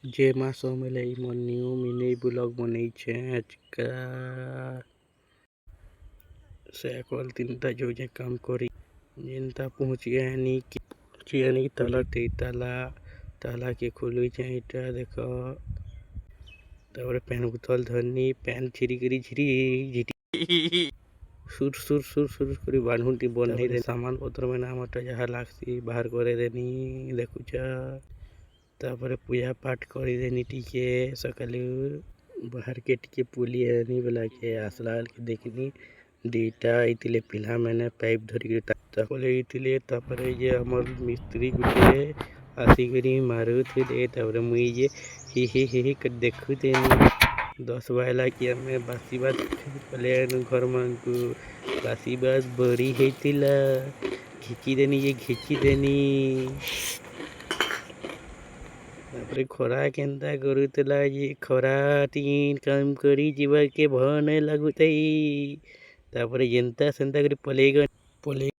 जय माँ सोमेलई more new mini blog बनैछे आजका से कल तीनटा जो जे काम करी जिनता पहुँचियानी ताला ते ताला के खोलुई इटा देखो तापर पेन बोतल धरनी पेन छिरी करी झिरी झिटी सुर सुर सुर सुर करी बांधुटी बन्धे दे सामान पत्र में नाम जहाँ लागसी बाहर करे देनी देखुचा तापर पूजा पाठ करी देनी टीके सकालू बाहर के टीके पुली आनी बोला के आसलाल के देखनी दीटा इतिले पिला मैंने पाइप धरी तापले इतिले तापर ये हमर मिस्त्री गुटे आसी करी मारू थे तापर मुई जे ही कर देखु देनी 10 बायला कि हमें बासी बात पले घर मन को बासी बात बड़ी हेतिला घिची देनी ये घिची देनी तापर खरा केनता करूतला ये खरा तीन काम करी जीवा के भन लागुतई तापर जेनता सेनता करी पले